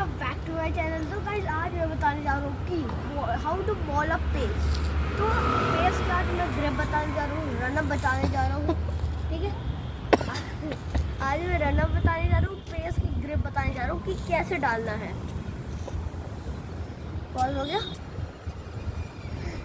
Welcome back to my channel. तो guys आज मैं बताने जा रहा हूँ कि how to bowl up pace. तो पेस का मैं ग्रिप बताने जा रहा हूँ, रनअप बताने जा रहा हूँ, ठीक है। आज मैं रनअप बताने जा रहा हूँ, पेस की ग्रिप बताने जा रहा हूँ कि कैसे डालना है। पॉज हो गया।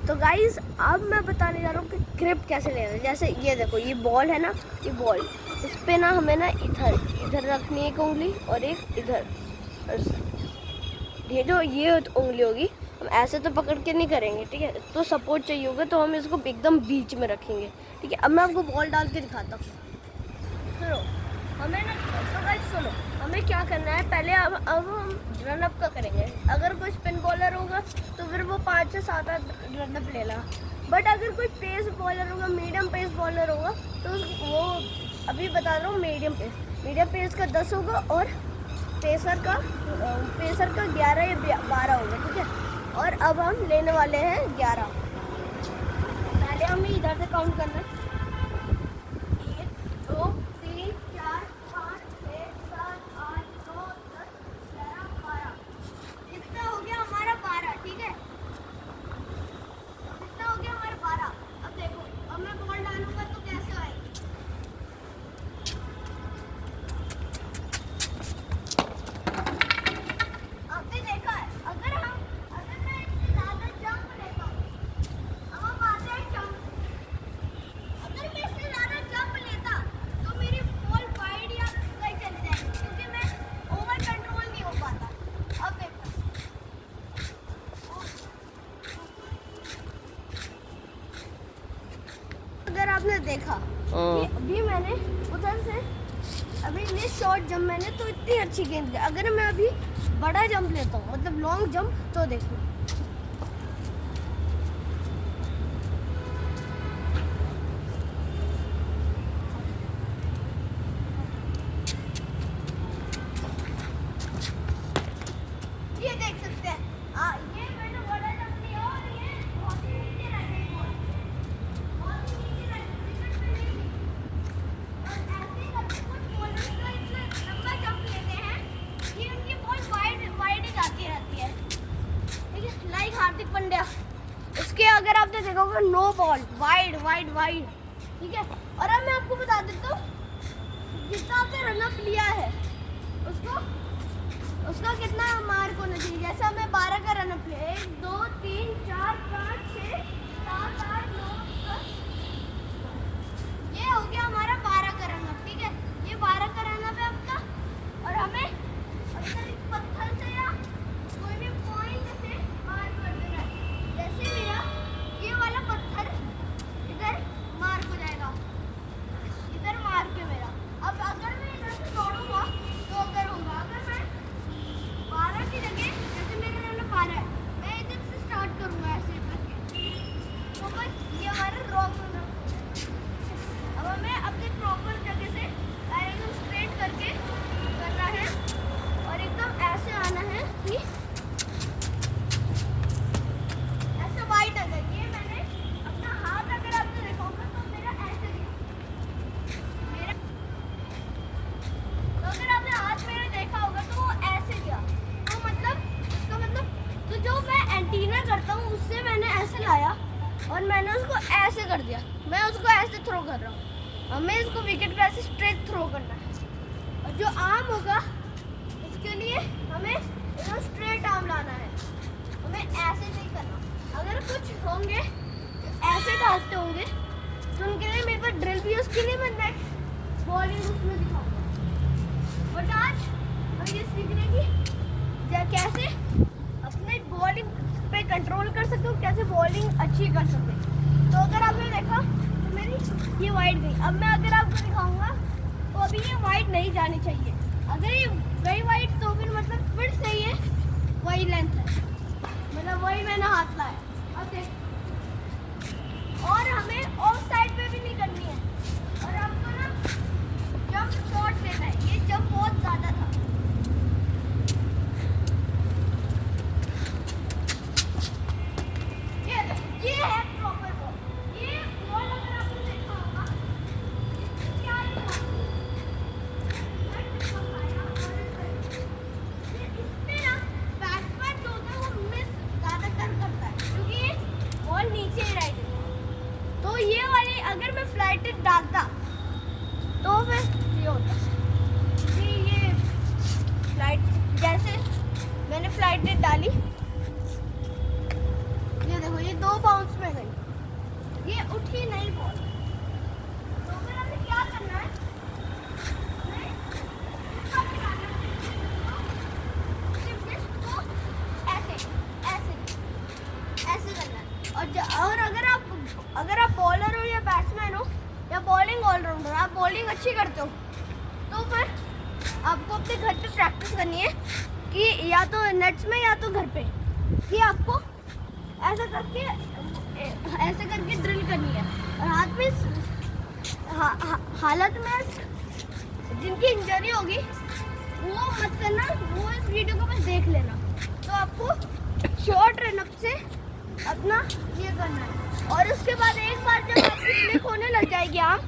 तो गाइस अब मैं बताने जा रहा हूँ कि ग्रिप कैसे लेना है। जैसे ये देखो, ये बॉल है ना, ये बॉल, इस पे ना हमें ना इधर रखनी है एक उंगली और एक इधर। ये जो ये उंगली होगी, हम ऐसे तो पकड़ के नहीं करेंगे, ठीक है। तो सपोर्ट चाहिए होगा तो हम इसको एकदम बीच में रखेंगे, ठीक है। अब मैं आपको बॉल डाल के दिखाता हूँ। सुनो, हमें ना, तो गाइस सुनो, हमें क्या करना है पहले। अब हम रनअप का करेंगे। अगर कोई स्पिन बॉलर होगा तो फिर वो 5 से 7 रनअप ले ला। बट अगर कोई पेस बॉलर होगा, मीडियम पेस बॉलर होगा, तो वो अभी बता रहा हूँ, मीडियम पेस का 10 होगा और पेसर का 11 या 12 होगा, ठीक है। और अब हम लेने वाले हैं 11। पहले हमें इधर से काउंट करना है। 1 2 3 4 5 6 7 8 9 10 11 12। कितना हो गया हमारा 12, ठीक है। कितना हो गया हमारा 12। अब देखो, अब मैं बॉल डालूंगा तो कैसे आएगी। आपने देखा है, अगर मैं इससे ज्यादा जंप लेता हूँ, अब हम आते हैं जंप। अगर मैं इससे ज्यादा जंप लेता तो मेरी बॉल वाइड या कहीं चली जाएगी, क्योंकि मैं ओवर कंट्रोल नहीं हो पाता। अब देखो, अगर आपने देखा कि अभी मैंने उधर से अभी ये शॉर्ट जंप मैंने तो इतनी अच्छी गेंद, अगर मैं अभी बड़ा जंप लेता हूँ, मतलब लॉन्ग जंप, तो देखो ये देख सकते हैं। ये मैंने बड़ा जंप लिया और ये बहुत ही नीचे रह गई बॉल, बहुत ही नीचे रह गई, विकेट पे नहीं गई। और ऐसे ही करके कुछ बॉलर्स का इतना लंबा जंप लेते हैं कि उनकी बॉल वाइड ही जाती रहती है, ठीक है। लाइक हार्दिक पांड्या, उसके अगर आपने देखा होगा, नो बॉल, वाइड, ठीक है। और अब मैं आपको बता देता हूँ, जितना आपने रनअप लिया है उसका कितना मार्क होना चाहिए। जैसे हमें 12 का रनअप लिया, 1 2 3 4 5 6 7 8 9 10, ये हो गया हमारा 12 का रनअप, ठीक है। ये 12 का रनअप है आपका। और हमें अगर एक पत्थर से या कोई भी पॉइंट से मार्क कर देना है। जैसे मेरा ये वाला पत्थर इधर मार्क हो जाएगा, इधर मार्क है मेरा। अब अगर मैं इधर से दौड़ूंगा तो अगर होगा, अगर मैं 12 की जगह, जैसे मेरा रनअप 12 है, मैं इधर से स्टार्ट करूंगा ऐसे करके, तो बस ये हमारा रॉन्ग रनअप हो जाएगा। अब हमें अपने प्रॉपर जगह से एकदम स्ट्रेट करके करना है और एकदम ऐसे आना है कि ऐसे वाइड आ जाए। ये मैंने अपना हाथ, अगर आपने देखा होगा तो मेरा ऐसे दिया, मेरा, तो अगर आपने हाथ मेरा देखा होगा तो वो ऐसे गया। तो मतलब इसका मतलब, तो जो मैं एंटीना करता हूँ उससे मैंने ऐसे लाया और मैंने उसको ऐसे कर दिया, मैं उसको ऐसे थ्रो कर रहा हूँ। हमें इसको विकेट पे ऐसे स्ट्रेट थ्रो करना है। और जो आर्म होगा उसके लिए हमें एकदम स्ट्रेट आर्म लाना है, हमें ऐसे नहीं करना। अगर कुछ होंगे जो ऐसे डालते होंगे तो उनके लिए मेरे पास ड्रिल भी है, उसके लिए मैं नेक्स्ट बॉलिंग उसमें दिखाऊंगा। बट आज हम ये सीख रहे कि कैसे अपने बॉलिंग पे कंट्रोल कर सकते हो, कैसे बॉलिंग अच्छी कर सकते। तो अगर आपने देखा तो मेरी ये वाइड गई। अब मैं अगर आपको दिखाऊंगा तो अभी ये वाइड नहीं जानी चाहिए। अगर ये गई वाइड तो फिर मतलब फिर से ये वही लेंथ है, मतलब वही मैंने हाथ लाया। अब देख, और हमें ऑफ साइड पे भी नहीं करनी है। और आपको ना जंप शॉट लेना है। ये जंप बहुत ज्यादा था, ये है प्रॉपर बॉल। ये बॉल अगर आपने देखा होगा क्या है, इस पे ना वाली, ये देखो ये 2 बाउंस में गई, ये उठी नहीं बॉल। तो फिर हमें क्या करना है, हमें इसका गिराना है। सिर्फ इसको ऐसे ऐसे ऐसे करना है। और अगर आप बॉलर हो या बैट्समैन हो या बॉलिंग ऑलराउंडर, आप बॉलिंग अच्छी करते हो, तो फिर आपको अपने घर पे प्रैक्टिस करनी है कि या तो नेट्स में या तो घर पे, कि आपको ऐसा करके ड्रिल करनी है। और हाथ में हालत में जिनकी इंजरी होगी वो मत करना, वो इस वीडियो को बस देख लेना। तो आपको शॉर्ट रनअप से अपना ये करना है। और उसके बाद एक बार जब आपकी क्लिक होने लग जाएगी आम,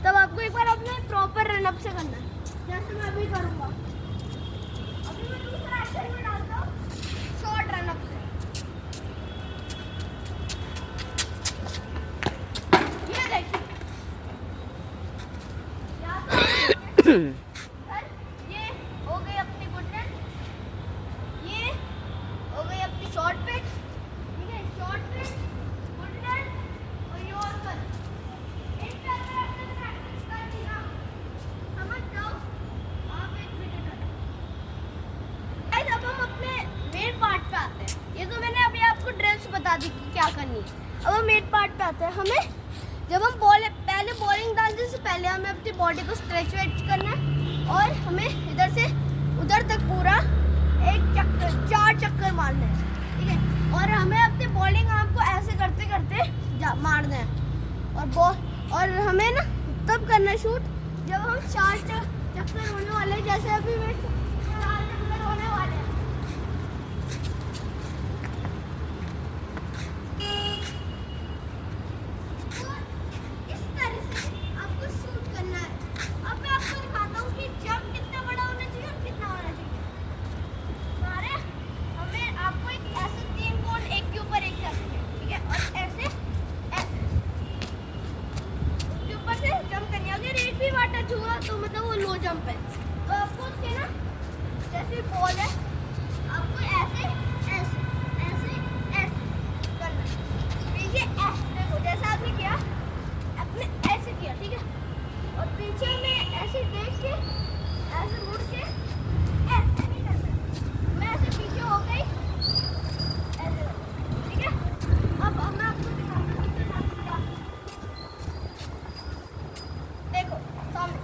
तब आपको एक बार अपने प्रॉपर रनअप से करना है, जैसे मैं अभी करूँगा। अभी मैं दूसरा एक्शन में डालता हूँ शॉर्ट रनअप से। ये देखिए, ये हो गई अपनी गुड रन, ये हो गई अपनी शॉर्ट पिच, ठीक है, शॉर्ट पिच, गुड रन और यॉर्कर। एक तरह से प्रैक्टिस करनी ना, समझ जाओ आप एक विकेटर। गाइस अब हम अपने मेन पार्ट पे आते हैं। ये तो मैंने अभी आपको ड्रिल्स बता दी कि क्या करनी है। अब हम मेन पार्ट पे आते हैं। हमें जब हम पहले बॉलिंग डालने से पहले हमें अपनी बॉडी को स्ट्रेच वेच करना है, और हमें इधर से उधर तक पूरा 4 चक्कर मारने हैं, ठीक है। और हमें अपने बॉलिंग आर्म को ऐसे करते करते मारना है। और हमें ना तब करना शूट जब हम 4 चक्कर होने वाले हैं, जैसे अभी में 4 चक्कर होने वाले हैं। तो इस तरह से आपको शूट करना है। अब मैं आपको दिखाता हूँ कि जंप कितना बड़ा होना चाहिए और कितना होना चाहिए। हमें आपको एक ऐसे 3 कोण एक के ऊपर एक करने हैं, ठीक है। और ऐसे उसके ऊपर से जंप करनी है। अगर एक भी बार टच हुआ तो मतलब वो लो जंप है। तो आपको उसके ना जैसे बॉल है, आपको ऐसे ऐसे ऐसे ऐसे करना है, ठीक है। ऐसे देखो, जैसा आपने किया, आपने ऐसे किया, ठीक है। और पीछे में ऐसे देख के ऐसे मुड़ के ऐसे नहीं करना है। मैं ऐसे पीछे हो गई, ऐसे, ठीक है। अब मैं आपको दिखाता हूँ कि क्या। देखो सामने,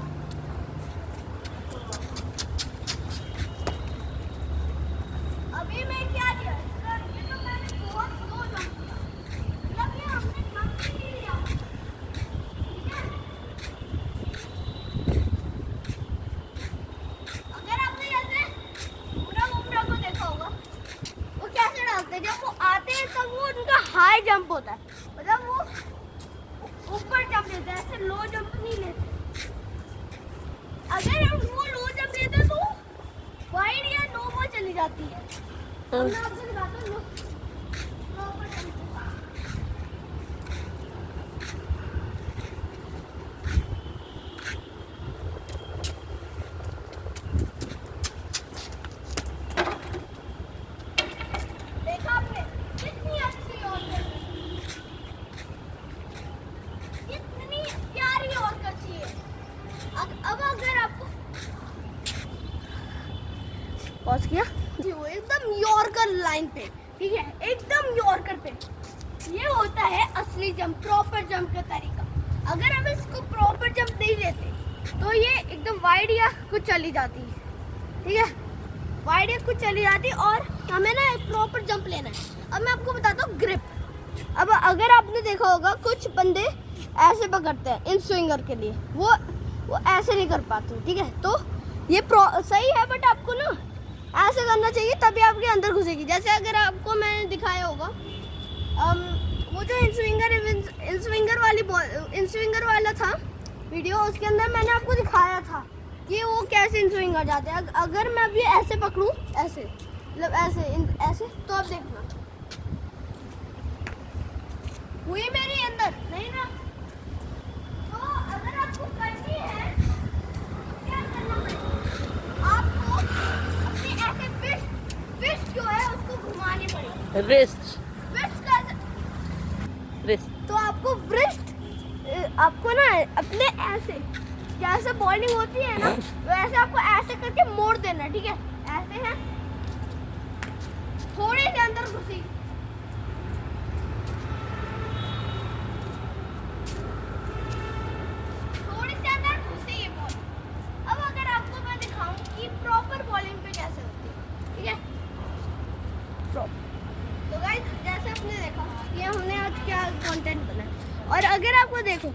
अभी मैं क्या किया, ये तो मैंने बहुत स्लो जंप किया, मतलब ये हमने जंप नहीं लिया, ठीक है। अगर आपने जैसे बुमराह को देखा होगा, वो कैसे डालते हैं, जब वो आते हैं तब वो उनका हाई जंप होता है, मतलब वो ऊपर जंप लेते हैं, ऐसे लो जंप नहीं लेते। अगर हम वो लो जंप लेते तो वाइड या नो बॉल चली जाती है। अब मैं आपको दिखाता हूँ नो बॉल जंप। देखा आपने कितनी अच्छी यॉर्कर, कितनी प्यारी यॉर्कर थी ये। अब अगर आपको पॉज किया, वो एकदम यॉर्कर लाइन पे, ठीक है, एकदम यॉर्कर पे। ये होता है असली जंप, प्रॉपर जंप का तरीका। अगर हम इसको प्रॉपर जंप नहीं लेते तो ये एकदम वाइड या कुछ चली जाती है, ठीक है, वाइड या कुछ चली जाती है। और हमें ना एक प्रॉपर जंप लेना है। अब मैं आपको बताता हूँ ग्रिप। अब अगर आपने देखा होगा कुछ बंदे ऐसे पकड़ते हैं इन स्विंगर के लिए, वो ऐसे नहीं कर पाते, ठीक है। तो ये सही है, बट आपको ना ऐसे करना चाहिए, तभी आपके अंदर घुसेगी। जैसे अगर आपको मैंने दिखाया होगा वो जो इनस्विंगर वाला था वीडियो, उसके अंदर मैंने आपको दिखाया था कि वो कैसे इनस्विंगर जाते हैं। अगर मैं अभी ऐसे पकड़ूं, ऐसे मतलब ऐसे, तो आप देखना हुई मेरी अंदर नहीं ना। तो अगर आपको करनी है क्या करना पड़ेगा, आपको अपनी ऐसे फिश जो है उसको घुमा रिस्ट wrist कैसे? रिस्ट तो आपको wrist आपको ना अपने ऐसे जैसे बॉलिंग होती है ना वैसे आपको ऐसे करके मोड़ देना है, ठीक है? ऐसे है, थोड़े से अंदर घुसी, थोड़ी से अंदर घुसी ये बॉल। अब अगर आपको मैं दिखाऊं कि प्रॉपर बॉलिंग पे कैसे होती है, ठीक है? तो गाइस जैसे आपने देखा ये हमने आज क्या कंटेंट बनाया, और अगर आपको देखो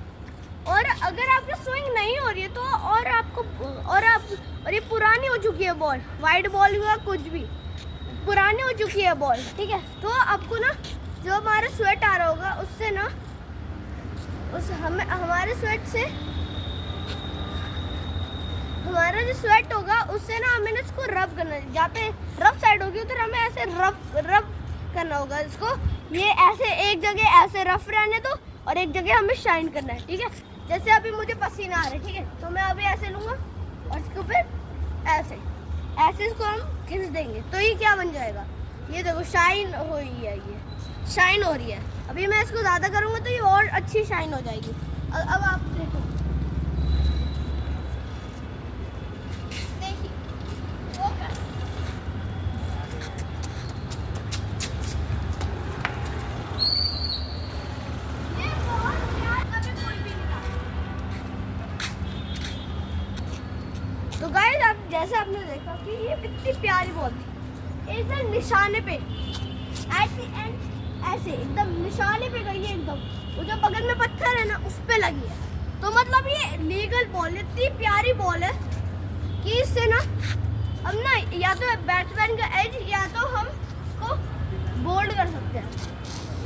और अगर आपकी स्विंग नहीं हो रही है तो और ये पुरानी हो चुकी है बॉल, वाइड बॉल हुआ कुछ भी पुरानी हो चुकी है बॉल, ठीक है? तो आपको ना जो हमारा स्वेट आ रहा होगा उससे ना हमारे स्वेट से हमारा जो स्वेट होगा उससे ना हमें इसको रब करना है। जहाँ पे रफ साइड होगी उधर हमें ऐसे रब करना होगा इसको। ये ऐसे एक जगह ऐसे रफ रहने दो और एक जगह हमें शाइन करना है, ठीक है? जैसे अभी मुझे पसीना आ रहा है, ठीक है? तो मैं अभी ऐसे लूँगा और इसको फिर ऐसे इसको हम खींच देंगे तो ये क्या बन जाएगा, ये देखो शाइन हो रही है, ये शाइन हो रही है। अभी मैं इसको ज़्यादा करूँगा तो ये और अच्छी शाइन हो जाएगी। अब आप देखो, देखिए फोकस, ये बहुत प्यार कभी कोई भी नहीं था। तो गाइस आप जैसे आपने देखा कि ये कितनी प्यारी बॉल थी, एकदम निशाने पे एट द एंड ऐसे एकदम निशाने पे गई है, एकदम वो जो बगल में पत्थर है ना उस पे लगी है। तो मतलब ये लीगल बॉल, इतनी प्यारी बॉल है कि इससे ना हम ना या तो बैट्समैन का एज या तो हम को बोल्ड कर सकते हैं।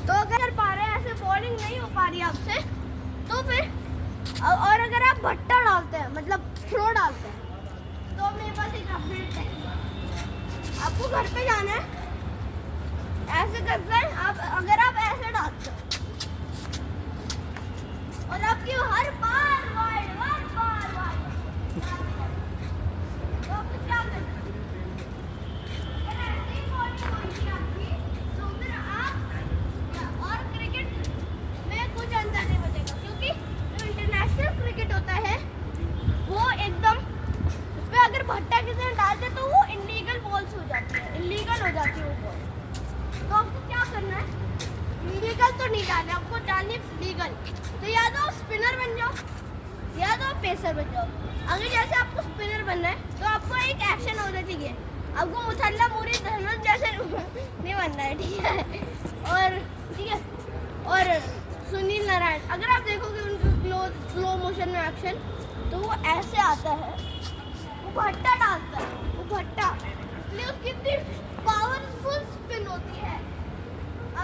तो अगर पा रहे हैं ऐसे बॉलिंग नहीं हो पा रही आपसे तो फिर और अगर आप भट्टा डालते हैं मतलब थ्रो डालते हैं तो मेरे पास एक अपडेट है। आपको घर पे जाना है, ऐसे करना है, अगर आप ऐसे डालते हो और आपकी हर बार वाइड तो आपको क्या करना है? अगर ऐसे ही बॉलिंग होगी आपकी तो फिर आप और क्रिकेट में कुछ अंतर नहीं बचेगा, क्योंकि जो इंटरनेशनल क्रिकेट होता है वो एकदम उसमें अगर भट्टा किसी ने डालते तो वो इलीगल बॉल्स हो जाती है, इलीगल हो जाती है वो बॉल। तो आपको क्या करना है, लीगल तो नहीं डालना, आपको डालनी है लीगल। तो या तो स्पिनर बन जाओ या तो पेसर बन जाओ। अगर जैसे आपको स्पिनर बनना है तो आपको एक एक्शन होना चाहिए, आपको मुथल्ला मुरी धनुष जैसे नहीं बनना है, ठीक है? और ठीक है, और सुनील नारायण अगर आप देखोगे उनके स्लो मोशन में एक्शन तो वो ऐसे आता है, वो भट्टा डालता है, वो भट्टा इसलिए उसकी इतनी पावरफुल स्पिन होती है।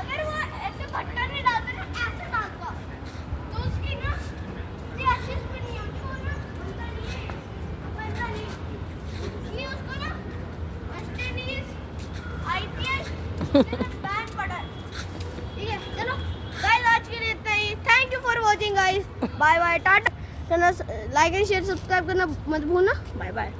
अगर वो ऐसे भट्टा नहीं डालता ना ऐसे डालता तो उसकी ना इतनी अच्छी स्पिन नहीं होती, वो ना बनता नहीं इसलिए उसको ना वेस्ट इंडीज IPL बैन पड़ा है, ठीक है? चलो गाइस आज के लिए इतना ही, thank you for watching guys, bye bye, टाटा। लाइक एंड शेयर सब्सक्राइब करना मत भूलना, बाय बाय।